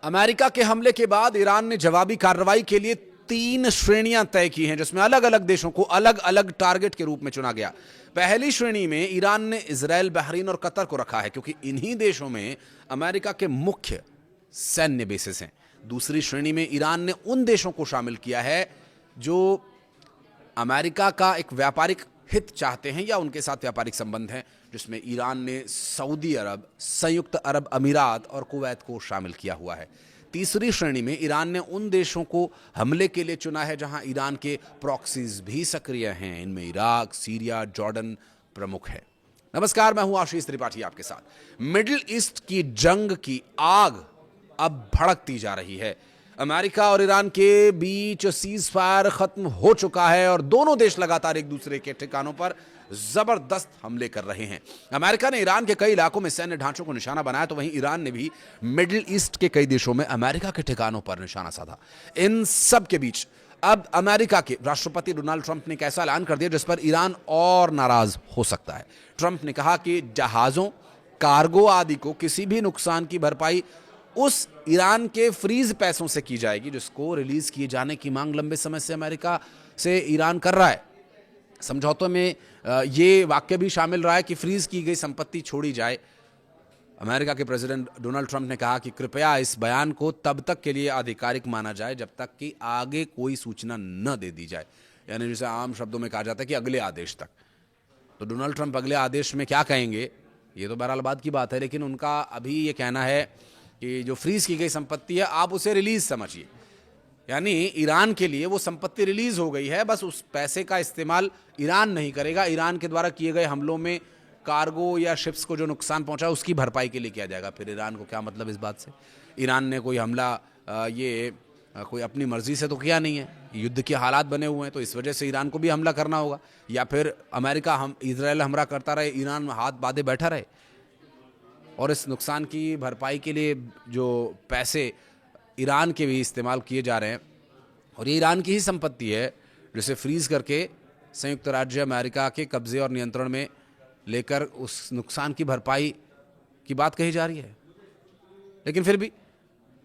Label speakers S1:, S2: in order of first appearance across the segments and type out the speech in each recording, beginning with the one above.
S1: America के हमले के बाद ईरान ने जवाबी कार्रवाई के लिए 3 श्रेणियां तय की हैं, जिसमें अलग अलग देशों को अलग अलग टारगेट के रूप में चुना गया। पहली श्रेणी में ईरान ने इजराइल, बहरीन और कतर को रखा है, क्योंकि इन्हीं देशों में अमेरिका के मुख्य सैन्य बेसिस हैं। दूसरी श्रेणी में ईरान ने उन देशों को शामिल किया है जो अमेरिका का एक व्यापारिक हित चाहते हैं या उनके साथ व्यापारिक संबंध हैं, जिसमें ईरान ने सऊदी अरब, संयुक्त अरब अमीरात और कुवैत को शामिल किया हुआ है। तीसरी श्रेणी में ईरान ने उन देशों को हमले के लिए चुना है जहां ईरान के प्रॉक्सीज भी सक्रिय हैं। इनमें इराक, सीरिया, जॉर्डन प्रमुख है। नमस्कार, मैं हूं आशीष त्रिपाठी आपके साथ। मिडिल ईस्ट की जंग की आग अब भड़कती जा रही है। अमेरिका और ईरान के बीच सीज फायर खत्म हो चुका है और दोनों देश लगातार एक दूसरे के ठिकानों पर जबरदस्त हमले कर रहे हैं। अमेरिका ने ईरान के कई इलाकों में सैन्य ढांचों को निशाना बनाया, तो वहीं ईरान ने भी मिडिल ईस्ट के कई देशों में अमेरिका के ठिकानों पर निशाना साधा। इन सब के बीच अब अमेरिका के राष्ट्रपति डोनाल्ड ट्रंप ने एक ऐसा ऐलान कर दिया जिस पर ईरान और नाराज हो सकता है। ट्रंप ने कहा कि जहाजों, कार्गो आदि को किसी भी नुकसान की भरपाई उस ईरान के फ्रीज पैसों से की जाएगी जिसको रिलीज किए जाने की मांग लंबे समय से अमेरिका से ईरान कर रहा है। समझौतों में ये वाक्य भी शामिल रहा है कि फ्रीज की गई संपत्ति छोड़ी जाए। अमेरिका के प्रेसिडेंट डोनाल्ड ट्रंप ने कहा कि कृपया इस बयान को तब तक के लिए आधिकारिक माना जाए जब तक कि आगे कोई सूचना न दे दी जाए, यानी जिसे आम शब्दों में कहा जाता है कि अगले आदेश तक। तो डोनाल्ड ट्रंप अगले आदेश में क्या कहेंगे ये तो बहरहाल बाद की बात है, लेकिन उनका अभी ये कहना है कि जो फ्रीज की गई संपत्ति है आप उसे रिलीज समझिए, यानी ईरान के लिए वो संपत्ति रिलीज हो गई है, बस उस पैसे का इस्तेमाल ईरान नहीं करेगा। ईरान के द्वारा किए गए हमलों में कार्गो या शिप्स को जो नुकसान पहुंचा उसकी भरपाई के लिए किया जाएगा। फिर ईरान को क्या मतलब इस बात से? ईरान ने कोई हमला कोई अपनी मर्जी से तो किया नहीं है, युद्ध के हालात बने हुए हैं, तो इस वजह से ईरान को भी हमला करना होगा। या फिर अमेरिका इजराइल हमला करता रहे, ईरान हाथ बांधे बैठा रहे और इस नुकसान की भरपाई के लिए जो पैसे ईरान के भी इस्तेमाल किए जा रहे हैं, और ये ईरान की ही संपत्ति है जिसे फ्रीज करके संयुक्त राज्य अमेरिका के कब्जे और नियंत्रण में लेकर उस नुकसान की भरपाई की बात कही जा रही है। लेकिन फिर भी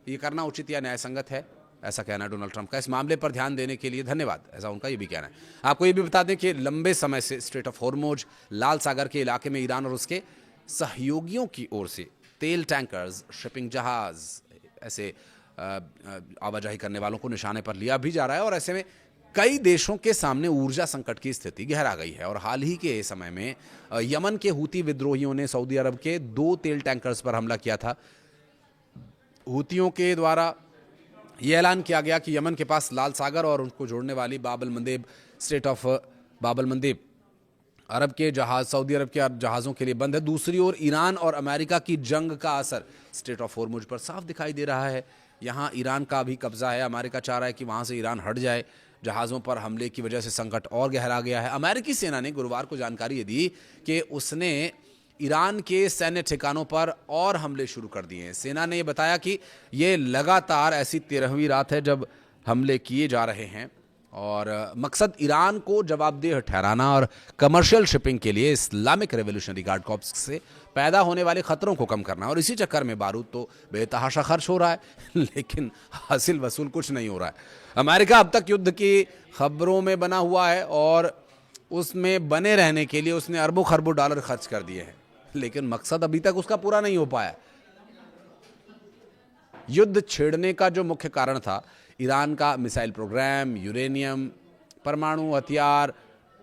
S1: ये करना उचित या न्यायसंगत है, ऐसा कहना है डोनाल्ड ट्रंप का। इस मामले पर ध्यान देने के लिए धन्यवाद, ऐसा उनका ये भी कहना है। आपको ये भी बता दें कि लंबे समय से स्ट्रेट ऑफ हॉर्मुज, लाल सागर के इलाके में ईरान और उसके सहयोगियों की ओर से तेल टैंकर्स, शिपिंग जहाज, ऐसे आवाजाही करने वालों को निशाने पर लिया भी जा रहा है। और ऐसे में कई देशों के सामने ऊर्जा संकट की स्थिति गहरा गई है। और हाल ही के समय में यमन के हूती विद्रोहियों ने सऊदी अरब के 2 तेल टैंकर्स पर हमला किया था। हूतियों के द्वारा यह ऐलान किया गया कि यमन के पास लाल सागर और उनको जोड़ने वाली बाबल मंदेब, स्ट्रेट ऑफ बाबल मंदेब अरब के जहाज सऊदी अरब के जहाज़ों के लिए बंद है। दूसरी ओर ईरान और अमेरिका की जंग का असर स्ट्रेट ऑफ हॉर्मुज पर साफ दिखाई दे रहा है। यहाँ ईरान का भी कब्जा है। अमेरिका चाह रहा है कि वहाँ से ईरान हट जाए। जहाज़ों पर हमले की वजह से संकट और गहरा गया है। अमेरिकी सेना ने गुरुवार को जानकारी दी कि उसने ईरान के सैन्य ठिकानों पर और हमले शुरू कर दिए हैं। सेना ने यह बताया कि ये लगातार ऐसी 13वीं रात है जब हमले किए जा रहे हैं और मकसद ईरान को जवाबदेह ठहराना और कमर्शियल शिपिंग के लिए इस्लामिक रेवोल्यूशनरी गार्ड कॉर्प्स से पैदा होने वाले खतरों को कम करना। और इसी चक्कर में बारूद तो बेतहाशा खर्च हो रहा है, लेकिन हासिल वसूल कुछ नहीं हो रहा है। अमेरिका अब तक युद्ध की खबरों में बना हुआ है और उसमें बने रहने के लिए उसने अरबों खरबों डॉलर खर्च कर दिए हैं, लेकिन मकसद अभी तक उसका पूरा नहीं हो पाया। युद्ध छेड़ने का जो मुख्य कारण था, ईरान का मिसाइल प्रोग्राम, यूरेनियम, परमाणु हथियार,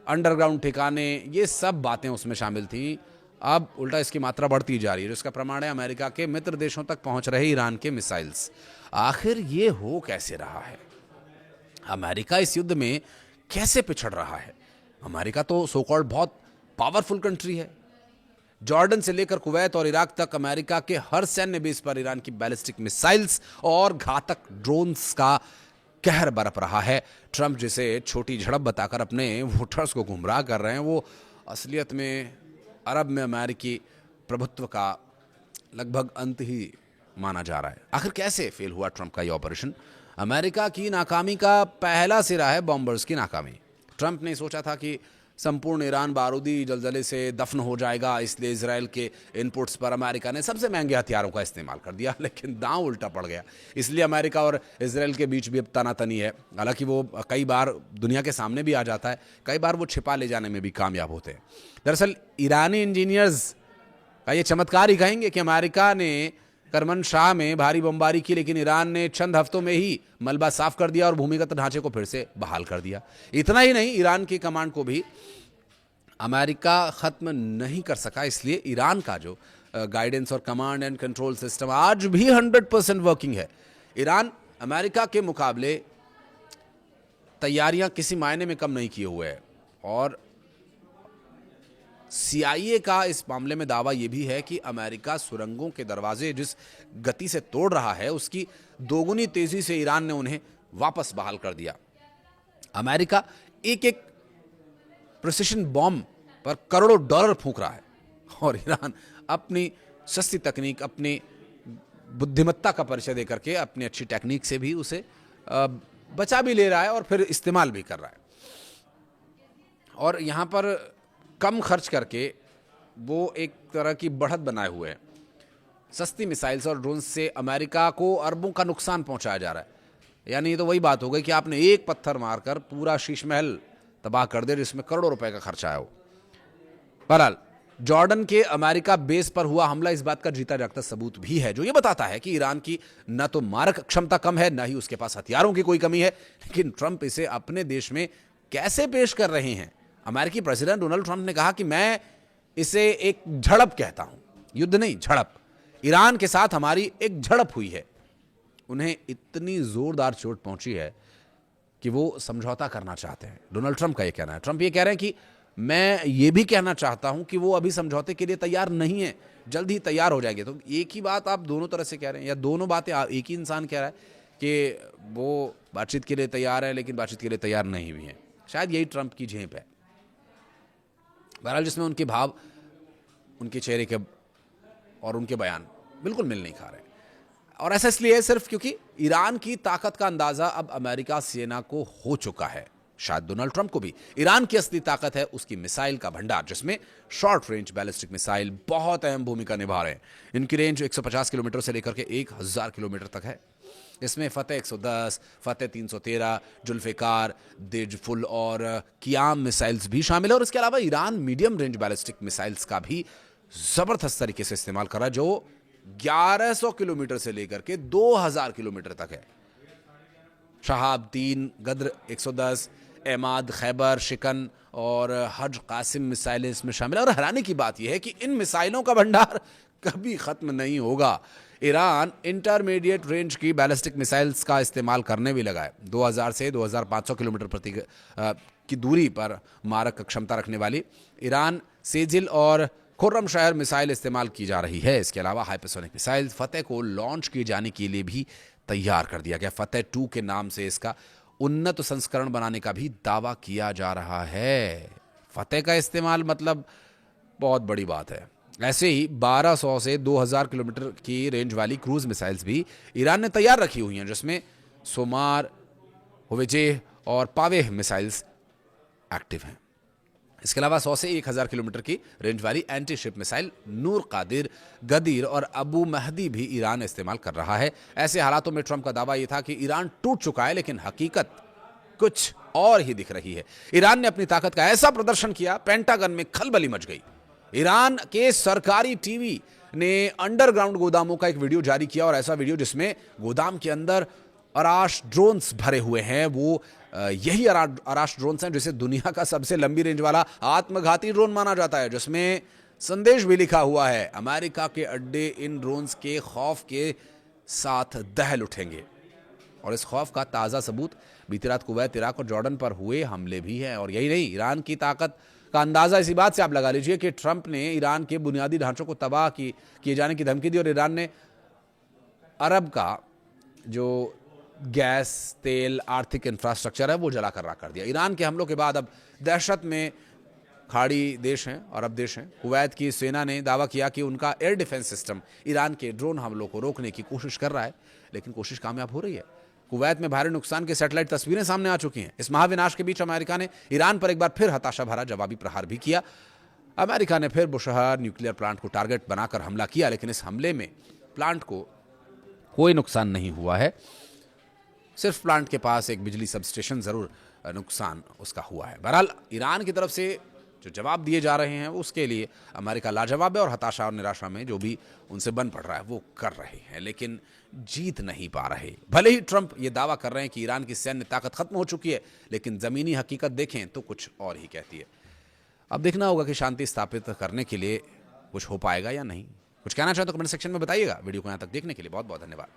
S1: अंडरग्राउंड ठिकाने, ये सब बातें उसमें शामिल थी। अब उल्टा इसकी मात्रा बढ़ती जा रही है, जिसका प्रमाण है अमेरिका के मित्र देशों तक पहुंच रहे ईरान के मिसाइल्स। आखिर ये हो कैसे रहा है? अमेरिका इस युद्ध में कैसे पिछड़ रहा है? अमेरिका तो सो कॉल्ड बहुत पावरफुल कंट्री है। जॉर्डन से लेकर कुवैत और इराक तक अमेरिका के हर सैन्य बेस पर ईरान की बैलिस्टिक मिसाइल्स और घातक ड्रोन्स का कहर बरप रहा है। ट्रंप जिसे छोटी झड़प बताकर अपने वोटर्स को गुमराह कर रहे हैं, वो असलियत में अरब में अमेरिकी प्रभुत्व का लगभग अंत ही माना जा रहा है। आखिर कैसे फेल हुआ ट्रंप का यह ऑपरेशन? अमेरिका की नाकामी का पहला सिरा है बॉम्बर्स की नाकामी। ट्रंप ने सोचा था कि संपूर्ण ईरान बारूदी जलजले से दफन हो जाएगा, इसलिए इजराइल के इनपुट्स पर अमेरिका ने सबसे महंगे हथियारों का इस्तेमाल कर दिया। लेकिन दांव उल्टा पड़ गया, इसलिए अमेरिका और इजराइल के बीच भी अब तनातनी है। हालांकि वो कई बार दुनिया के सामने भी आ जाता है, कई बार वो छिपा ले जाने में भी कामयाब होते हैं। दरअसल ईरानी इंजीनियर्स का ये चमत्कार ही कहेंगे कि अमेरिका ने करमनशाह में भारी बमबारी की, लेकिन ईरान ने चंद हफ्तों में ही मलबा साफ कर दिया और भूमिगत ढांचे को फिर से बहाल कर दिया। इतना ही नहीं, ईरान की कमांड को भी अमेरिका खत्म नहीं कर सका, इसलिए ईरान का जो गाइडेंस और कमांड एंड कंट्रोल सिस्टम आज भी 100% वर्किंग है। ईरान अमेरिका के मुकाबले तैयारियां किसी मायने में कम नहीं किए हुए है, और CIA का इस मामले में दावा यह भी है कि अमेरिका सुरंगों के दरवाजे जिस गति से तोड़ रहा है, उसकी दोगुनी तेजी से ईरान ने उन्हें वापस बहाल कर दिया। अमेरिका एक एक प्रिसिशन बॉम्ब पर करोड़ों डॉलर फूंक रहा है, और ईरान अपनी सस्ती तकनीक, अपनी बुद्धिमत्ता का परिचय देकर के अपनी अच्छी टेक्निक से भी उसे बचा भी ले रहा है और फिर इस्तेमाल भी कर रहा है। और यहां पर कम खर्च करके वो एक तरह की बढ़त बनाए हुए हैं। सस्ती मिसाइल्स और ड्रोन से अमेरिका को अरबों का नुकसान पहुंचाया जा रहा है। यानी ये तो वही बात हो गई कि आपने एक पत्थर मारकर पूरा शीश महल तबाह कर दिया, जिसमें करोड़ों रुपए का खर्चा आया हो। बहरहाल, जॉर्डन के अमेरिका बेस पर हुआ हमला इस बात का जीता जागता सबूत भी है, जो ये बताता है कि ईरान की न तो मारक क्षमता कम है, न ही उसके पास हथियारों की कोई कमी है, लेकिन ट्रंप इसे अपने देश में कैसे पेश कर रहे हैं। अमेरिकी प्रेसिडेंट डोनाल्ड ट्रंप ने कहा कि मैं इसे एक झड़प कहता हूं, युद्ध नहीं, झड़प। ईरान के साथ हमारी एक झड़प हुई है। उन्हें इतनी जोरदार चोट पहुंची है कि वो समझौता करना चाहते हैं। डोनाल्ड ट्रंप का यह कहना है। ट्रंप ये कह रहे हैं कि मैं ये भी कहना चाहता हूं कि वो अभी समझौते के लिए तैयार नहीं है, जल्द ही तैयार हो जाएंगे। तो एक ही बात आप दोनों तरह से कह रहे हैं, या दोनों बातें एक ही इंसान कह रहा है कि वो बातचीत के लिए तैयार है लेकिन बातचीत के लिए तैयार नहीं भी है। शायद यही ट्रंप की झेप है। बहरहाल, जिसमें उनके भाव, उनके चेहरे के और उनके बयान बिल्कुल मिल नहीं खा रहे। और ऐसा इसलिए है सिर्फ क्योंकि ईरान की ताकत का अंदाजा अब अमेरिका सेना को हो चुका है। शायद डोनाल्ड ट्रंप को भी। ईरान की असली ताकत है उसकी मिसाइल का भंडार, जिसमें शॉर्ट रेंज बैलिस्टिक मिसाइल बहुत अहम भूमिका निभा रहे हैं। इनकी रेंज 150 किलोमीटर से लेकर के 1000 किलोमीटर तक है। इसमें फतेह 110, फतेह 313, जुल्फिकार, देजफुल और कियाम मिसाइल्स भी शामिल है। और इसके अलावा Iran medium range ballistic missiles का भी जबरदस्त तरीके से इस्तेमाल कर रहा है, जो 1100 किलोमीटर से लेकर के 2000 किलोमीटर तक है। शहाब 3, गद्र 110, एमाद, खैबर, शिकन और हज कासिम मिसाइलें इसमें शामिल है। और हैरानी की बात यह है कि इन मिसाइलों का भंडार कभी खत्म नहीं होगा। ईरान इंटरमीडिएट रेंज की बैलिस्टिक मिसाइल्स का इस्तेमाल करने भी लगा है। 2000 से 2500 किलोमीटर प्रति की दूरी पर मारक क्षमता रखने वाली ईरान सेजिल और खुर्रम शहर मिसाइल इस्तेमाल की जा रही है। इसके अलावा हाइपरसोनिक मिसाइल फतेह को लॉन्च किए जाने के लिए भी तैयार कर दिया गया। फतेह 2 के नाम से इसका उन्नत संस्करण बनाने का भी दावा किया जा रहा है। फतेह का इस्तेमाल मतलब बहुत बड़ी बात है। ऐसे ही 1200 से 2000 किलोमीटर की रेंज वाली क्रूज मिसाइल्स भी ईरान ने तैयार रखी हुई हैं, जिसमें सोमार, होवेजेह और पावेह मिसाइल्स एक्टिव हैं। इसके अलावा 100 से 1000 किलोमीटर की रेंज वाली एंटी शिप मिसाइल नूर कादिर, गदीर और अबू महदी भी ईरान इस्तेमाल कर रहा है। ऐसे हालातों में ट्रंप का दावा यह था कि ईरान टूट चुका है, लेकिन हकीकत कुछ और ही दिख रही है। ईरान ने अपनी ताकत का ऐसा प्रदर्शन किया, पेंटागन में खलबली मच गई। ईरान के सरकारी टीवी ने अंडरग्राउंड गोदामों का एक वीडियो जारी किया, और ऐसा वीडियो जिसमें गोदाम के अंदर अराश ड्रोन्स भरे हुए हैं। वो यही अराश ड्रोन्स हैं जिसे दुनिया का सबसे लंबी रेंज वाला आत्मघाती ड्रोन माना जाता है, जिसमें संदेश भी लिखा हुआ है, अमेरिका के अड्डे इन ड्रोन्स के खौफ के साथ दहल उठेंगे। और इस खौफ का ताज़ा सबूत बीती रात कुवैत, इराक और जॉर्डन पर हुए हमले भी हैं। और यही नहीं, ईरान की ताकत का अंदाजा इसी बात से आप लगा लीजिए कि ट्रंप ने ईरान के बुनियादी ढांचों को तबाह किए जाने की धमकी दी, और ईरान ने अरब का जो गैस, तेल, आर्थिक इंफ्रास्ट्रक्चर है वो जलाकर राख कर दिया। ईरान के हमलों के बाद अब दहशत में खाड़ी देश हैं, अरब देश हैं। कुवैत की सेना ने दावा किया कि उनका एयर डिफेंस सिस्टम ईरान के ड्रोन हमलों को रोकने की कोशिश कर रहा है, लेकिन कोशिश कामयाब हो रही है। कुवैत में भारी नुकसान की सैटेलाइट तस्वीरें सामने आ चुकी हैं। इस महाविनाश के बीच अमेरिका ने ईरान पर एक बार फिर हताशा भरा जवाबी प्रहार भी किया। अमेरिका ने फिर बुशहर न्यूक्लियर प्लांट को टारगेट बनाकर हमला किया, लेकिन इस हमले में प्लांट को कोई नुकसान नहीं हुआ है। सिर्फ प्लांट के पास एक बिजली सबस्टेशन जरूर नुकसान उसका हुआ है। बहरहाल ईरान की तरफ से जो जवाब दिए जा रहे हैं उसके लिए अमेरिका लाजवाब है और हताशा और निराशा में जो भी उनसे बन पड़ रहा है वो कर रहे हैं, लेकिन जीत नहीं पा रहे। भले ही ट्रंप ये दावा कर रहे हैं कि ईरान की सैन्य ताकत खत्म हो चुकी है, लेकिन जमीनी हकीकत देखें तो कुछ और ही कहती है। अब देखना होगा कि शांति स्थापित करने के लिए कुछ हो पाएगा या नहीं। कुछ कहना चाहे तो कमेंट सेक्शन में बताइएगा। वीडियो को यहाँ तक देखने के लिए बहुत बहुत धन्यवाद।